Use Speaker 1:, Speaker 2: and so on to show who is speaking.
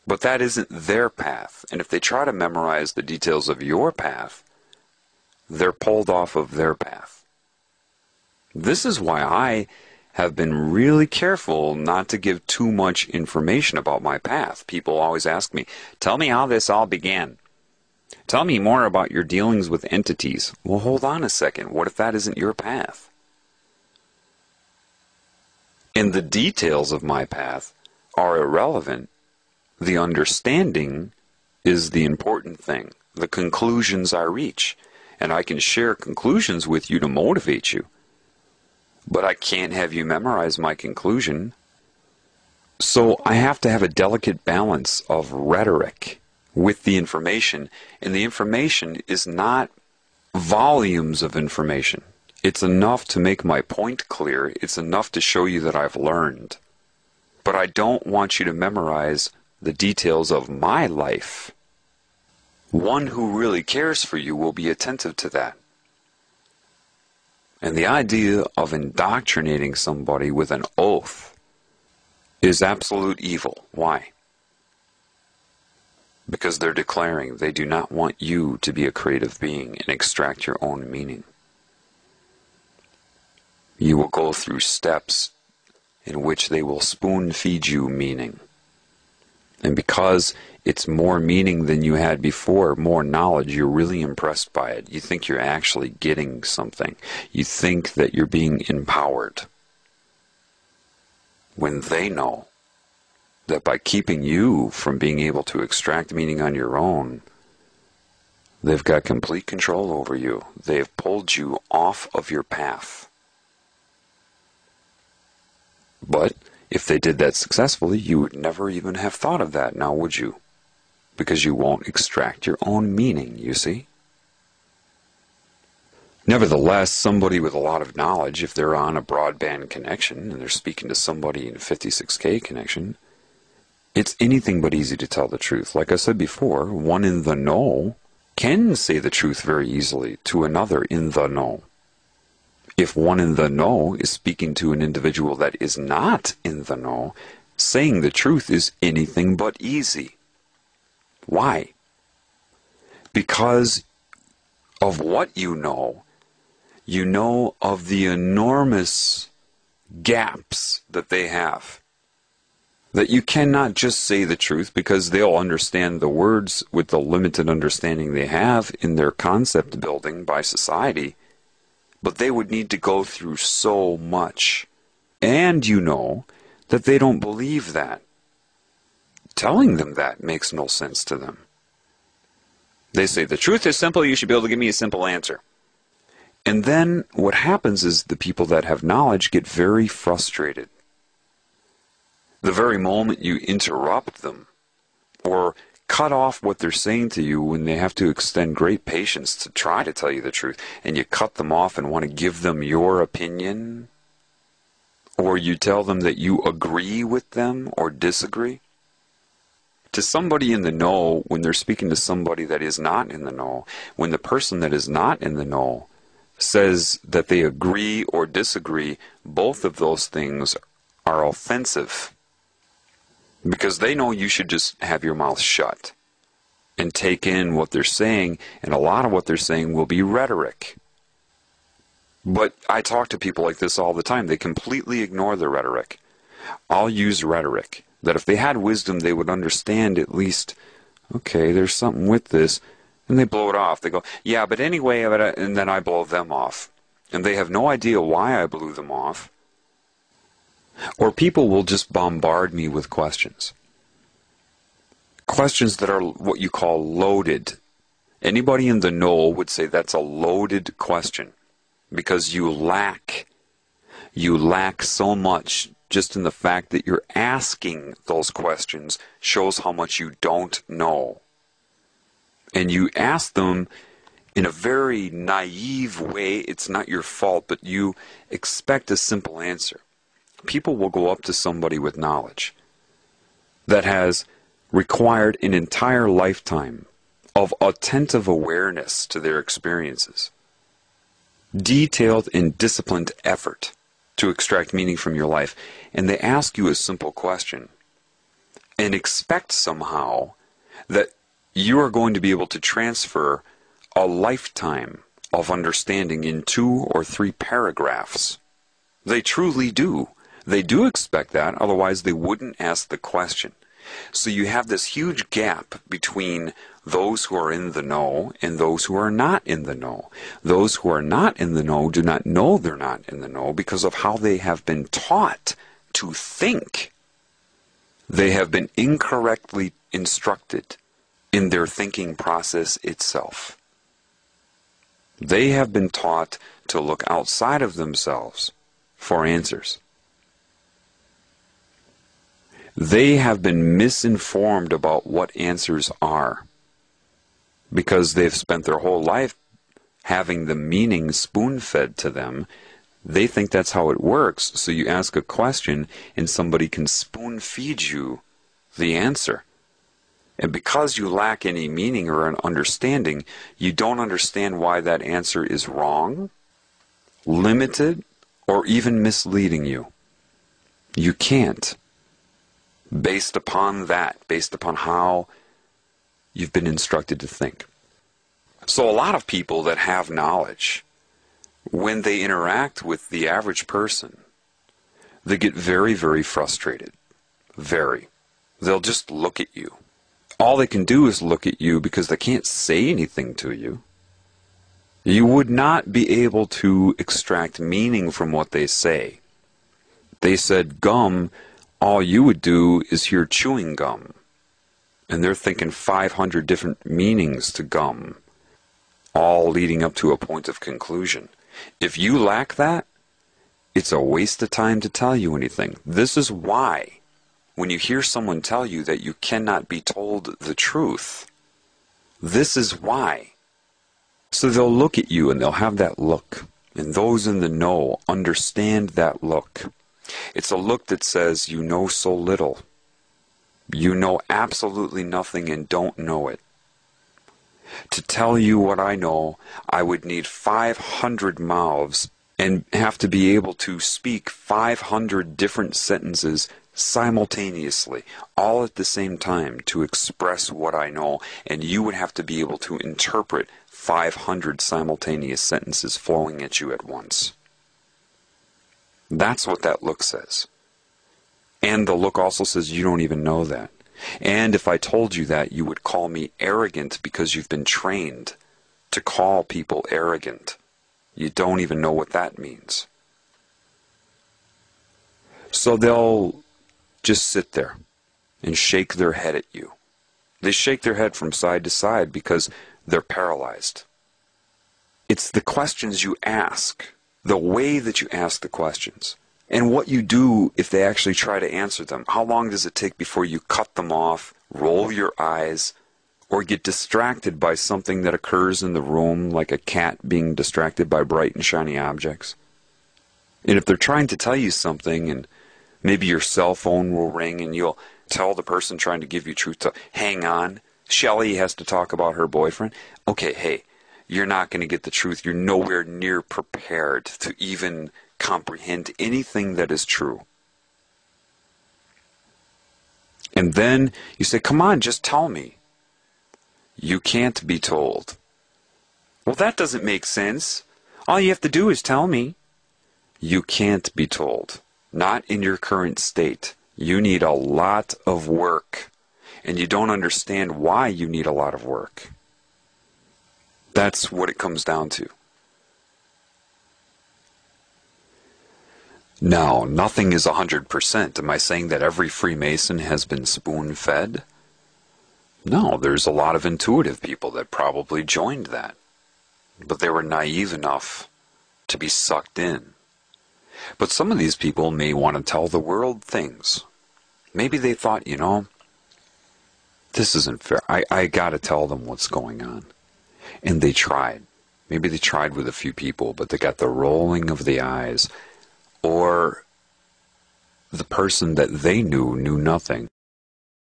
Speaker 1: But that isn't their path. And if they try to memorize the details of your path, they're pulled off of their path. This is why I have been really careful not to give too much information about my path. People always ask me, tell me how this all began. Tell me more about your dealings with entities. Well, hold on a second. What if that isn't your path? And the details of my path are irrelevant. The understanding is the important thing. The conclusions I reach. And I can share conclusions with you to motivate you. But I can't have you memorize my conclusion. So I have to have a delicate balance of rhetoric with the information. And the information is not volumes of information. It's enough to make my point clear. It's enough to show you that I've learned. But I don't want you to memorize the details of my life. One who really cares for you will be attentive to that. And the idea of indoctrinating somebody with an oath is absolute evil. Why? Because they're declaring they do not want you to be a creative being and extract your own meaning. You will go through steps in which they will spoon feed you meaning. And because it's more meaning than you had before, more knowledge, you're really impressed by it. You think you're actually getting something. You think that you're being empowered. When they know that by keeping you from being able to extract meaning on your own, they've got complete control over you. They've pulled you off of your path. But if they did that successfully, you would never even have thought of that, now would you? Because you won't extract your own meaning, you see? Nevertheless, somebody with a lot of knowledge, if they're on a broadband connection and they're speaking to somebody in a 56K connection, it's anything but easy to tell the truth. Like I said before, one in the know can say the truth very easily to another in the know. If one in the know is speaking to an individual that is not in the know, saying the truth is anything but easy. Why? Because of what you know of the enormous gaps that they have. That you cannot just say the truth because they'll understand the words with the limited understanding they have in their concept building by society. But they would need to go through so much. And you know that they don't believe that. Telling them that makes no sense to them. They say, the truth is simple, you should be able to give me a simple answer. And then what happens is the people that have knowledge get very frustrated. The very moment you interrupt them or cut off what they're saying to you when they have to extend great patience to try to tell you the truth, and you cut them off and want to give them your opinion, or you tell them that you agree with them or disagree. To somebody in the know, when they're speaking to somebody that is not in the know, when the person that is not in the know says that they agree or disagree, both of those things are offensive. Because they know you should just have your mouth shut and take in what they're saying, and a lot of what they're saying will be rhetoric. But I talk to people like this all the time. They completely ignore the rhetoric. I'll use rhetoric. That if they had wisdom, they would understand at least, okay, there's something with this, and they blow it off. They go, yeah, but anyway, and then I blow them off. And they have no idea why I blew them off. Or people will just bombard me with questions. Questions that are what you call loaded. Anybody in the know would say that's a loaded question. Because you lack so much just in the fact that you're asking those questions shows how much you don't know. And you ask them in a very naive way. It's not your fault, but you expect a simple answer. People will go up to somebody with knowledge that has required an entire lifetime of attentive awareness to their experiences, detailed and disciplined effort to extract meaning from your life, and they ask you a simple question. and expect somehow that you are going to be able to transfer a lifetime of understanding in 2 or 3 paragraphs. They truly do. They do expect that, otherwise they wouldn't ask the question. So you have this huge gap between those who are in the know and those who are not in the know. Those who are not in the know do not know they're not in the know because of how they have been taught to think. They have been incorrectly instructed in their thinking process itself. They have been taught to look outside of themselves for answers. They have been misinformed about what answers are because they've spent their whole life having the meaning spoon-fed to them. They think that's how it works, so you ask a question and somebody can spoon-feed you the answer. And because you lack any meaning or an understanding, you don't understand why that answer is wrong, limited, or even misleading you. You can't. Based upon that, based upon how you've been instructed to think. So a lot of people that have knowledge, when they interact with the average person, they get very, very frustrated. Very. They'll just look at you. All they can do is look at you because they can't say anything to you. You would not be able to extract meaning from what they say. They said gum. All you would do is hear chewing gum. And they're thinking 500 different meanings to gum, all leading up to a point of conclusion. If you lack that, it's a waste of time to tell you anything. This is why, when you hear someone tell you that you cannot be told the truth, this is why. So they'll look at you and they'll have that look. And those in the know understand that look. It's a look that says, you know so little. You know absolutely nothing and don't know it. To tell you what I know, I would need 500 mouths and have to be able to speak 500 different sentences simultaneously, all at the same time, to express what I know, and you would have to be able to interpret 500 simultaneous sentences flowing at you at once. That's what that look says. And the look also says you don't even know that. And if I told you that, you would call me arrogant because you've been trained to call people arrogant. You don't even know what that means. So they'll just sit there and shake their head at you. They shake their head from side to side because they're paralyzed. It's the questions you ask, the way that you ask the questions, and what you do if they actually try to answer them. How long does it take before you cut them off, roll your eyes, or get distracted by something that occurs in the room, like a cat being distracted by bright and shiny objects? And if they're trying to tell you something, and maybe your cell phone will ring, and you'll tell the person trying to give you truth to hang on. Shelley has to talk about her boyfriend. Okay, hey, you're not going to get the truth. You're nowhere near prepared to even comprehend anything that is true. And then you say, come on, just tell me. You can't be told. Well, that doesn't make sense. All you have to do is tell me. You can't be told. Not in your current state. You need a lot of work. And you don't understand why you need a lot of work. That's what it comes down to. Now, nothing is 100%. Am I saying that every Freemason has been spoon-fed? No, there's a lot of intuitive people that probably joined that. But they were naive enough to be sucked in. But some of these people may want to tell the world things. Maybe they thought, you know, this isn't fair. I got to tell them what's going on. And they tried. Maybe they tried with a few people, but they got the rolling of the eyes. Or the person that they knew nothing.